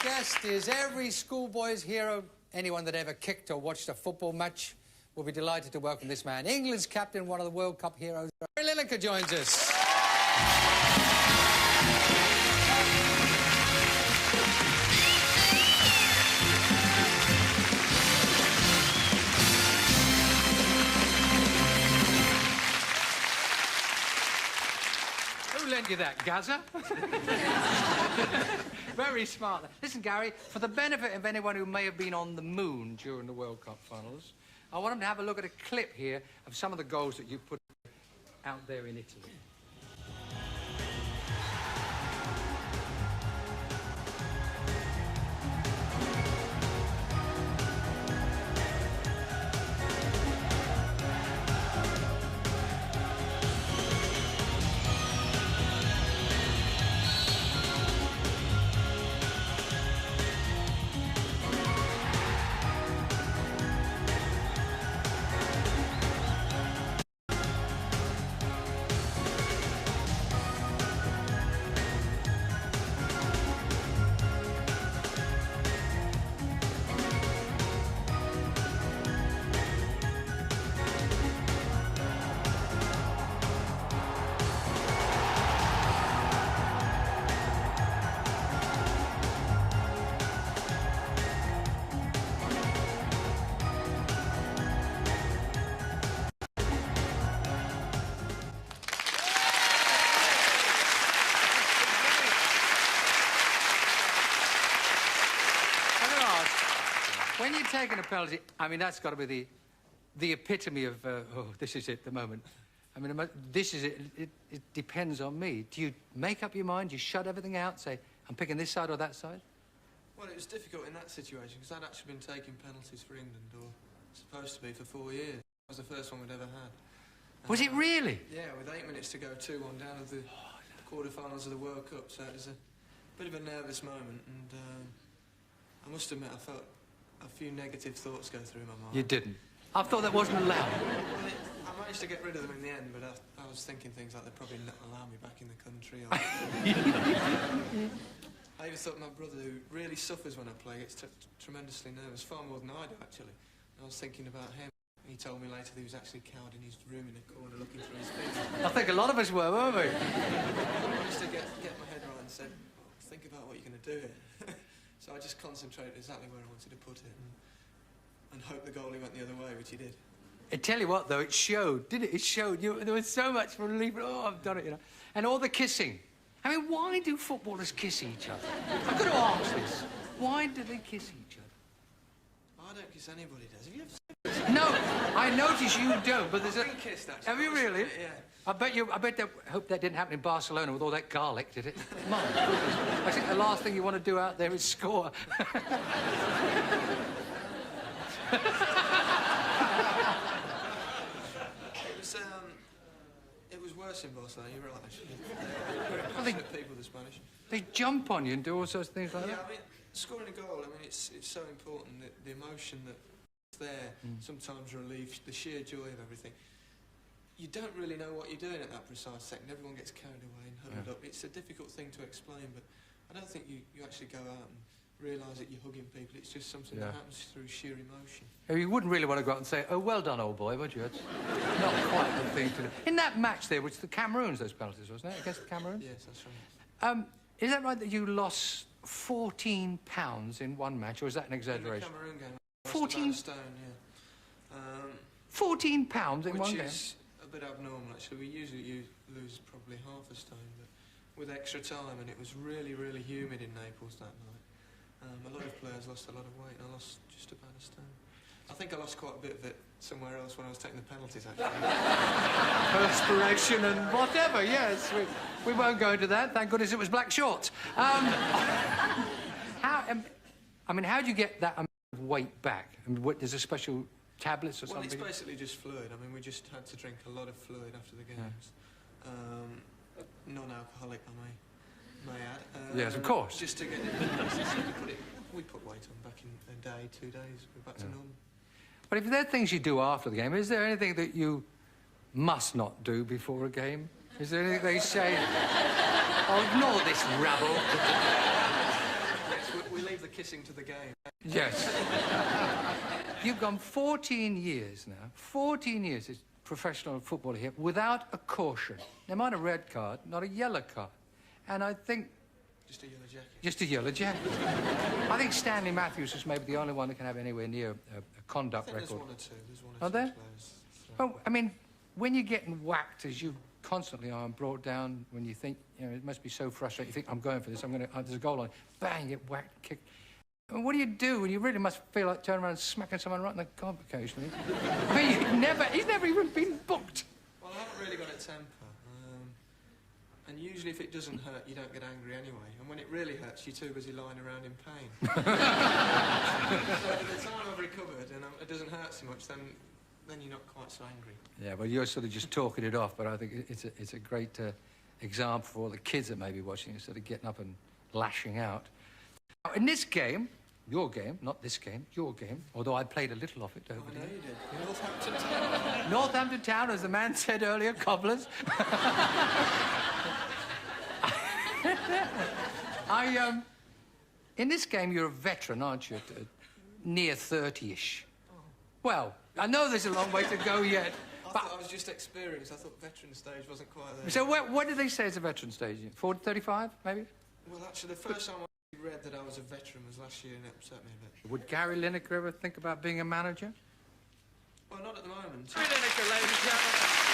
guest is every schoolboy's hero. Anyone that ever kicked or watched a football match will be delighted to welcome this man. England's captain, one of the World Cup heroes. Lineker joins us. Who lent you that, Gazza? Very smart. Listen, Gary, for the benefit of anyone who may have been on the moon during the World Cup finals, I want them to have a look at a clip here of some of the goals that you put out there in Italy. When you're taking a penalty, I mean, that's got to be the epitome of, oh, this is it, the moment. I mean, this is it. It depends on me. Do you make up your mind? Do you shut everything out, say, I'm picking this side or that side? Well, it was difficult in that situation, because I'd actually been taking penalties for England, or supposed to be, for 4 years. It was the first one we'd ever had. Was it really? Yeah, with 8 minutes to go, 2-1 down of the quarter-finals of the World Cup, so it was a bit of a nervous moment, and I must admit, I felt a few negative thoughts go through my mind. You didn't? I thought that wasn't allowed. Well, I managed to get rid of them in the end, but I was thinking things like they'd probably not allow me back in the country. Or... I even thought my brother, who really suffers when I play, gets tremendously nervous, far more than I do, actually. I was thinking about him. He told me later that he was actually cowered in his room in a corner looking through his feet. I think a lot of us were, weren't we? I managed to get my head right and said, think about what you're going to do here. So I just concentrated exactly where I wanted to put it and hope the goalie went the other way, which he did. I tell you what, though, it showed, didn't it? It showed. There was so much relief. Oh, I've done it, you know. And all the kissing. I mean, why do footballers kiss each other? I've got to ask this. Why do they kiss each other? I don't kiss anybody, does. Have you ever seen this? No, I notice you don't, but there's I've been kissed, actually. Have you really? Yeah. I hope that didn't happen in Barcelona with all that garlic, did it? My goodness. I think the last thing you want to do out there is score. It was worse in Barcelona, you're right, actually. I think people, the Spanish. They jump on you and do all sorts of things like that. Yeah, I mean, scoring a goal, I mean, it's so important, that the emotion that's there sometimes relieves the sheer joy of everything. You don't really know what you're doing at that precise second. Everyone gets carried away and huddled up. It's a difficult thing to explain, but I don't think you actually go out and realise that you're hugging people. It's just something that happens through sheer emotion. You wouldn't really want to go out and say, oh, well done, old boy, would you? It's not quite the thing to do. In that match there, which the Cameroons, those penalties, wasn't it? Against the Cameroons? Yes, that's right. Is that right that you lost £14 in one match, or is that an exaggeration? In the Cameroon game, I 14 lost about a stone, yeah. £14 in one game? Which is a bit abnormal, actually. We usually lose probably half a stone, but with extra time, and it was really, really humid in Naples that night. A lot of players lost a lot of weight, and I lost just about a stone. I think I lost quite a bit of it somewhere else when I was taking the penalties, actually. Perspiration and whatever, yes. We won't go into that. Thank goodness it was black shorts. I mean, how do you get that amount of weight back? I mean, there's a special tablets or something? Well, it's basically just fluid. I mean, we just had to drink a lot of fluid after the games. Non-alcoholic, I may add. Yes, of course. Just to get it. We put weight on back in a day, 2 days. We're back to normal. But if there are things you do after the game, is there anything that you must not do before a game? Is there anything they say? Oh, ignore this rabble. Yes, we leave kissing to the game. Yes. You've gone 14 years now, 14 years as professional footballer here, without a caution. Now, mind a red card, not a yellow card. And I think... Just a yellow jacket. Just a yellow jacket. I think Stanley Matthews is maybe the only one that can have anywhere near a conduct record. There's one or two. There's one or Are two there? players. So. Well, I mean, when you're getting whacked, as you constantly are, and brought down, when you think, you know, it must be so frustrating. You think, I'm going for this, there's a goal on. Bang, get whacked, kicked. I mean, what do you do when you really must feel like turning around and smacking someone right in the gob occasionally? I mean, he's never even been booked. Well, I haven't really got a temper. And usually if it doesn't hurt, you don't get angry anyway. And when it really hurts, you're too busy lying around in pain. So by the time I've recovered and it doesn't hurt so much, then you're not quite so angry. Yeah, well, you're sort of just talking it off, but I think it's a great example for all the kids that may be watching, instead of getting up and lashing out. Now, in this game, your game, not this game, your game, although I played a little of it over I know there. you did. Northampton Town. Northampton Town, as the man said earlier, cobblers. In this game, you're a veteran, aren't you? Near 30-ish. Oh. Well, I know there's a long way to go yet. I thought I was just experienced. I thought veteran stage wasn't quite there. So what did they say as a veteran stage? 40, 35, maybe? Well, actually, the first time I read that I was a veteran was last year, and it upset me a bit. Would Gary Lineker ever think about being a manager? Well, not at the moment. Gary Lineker, ladies and gentlemen.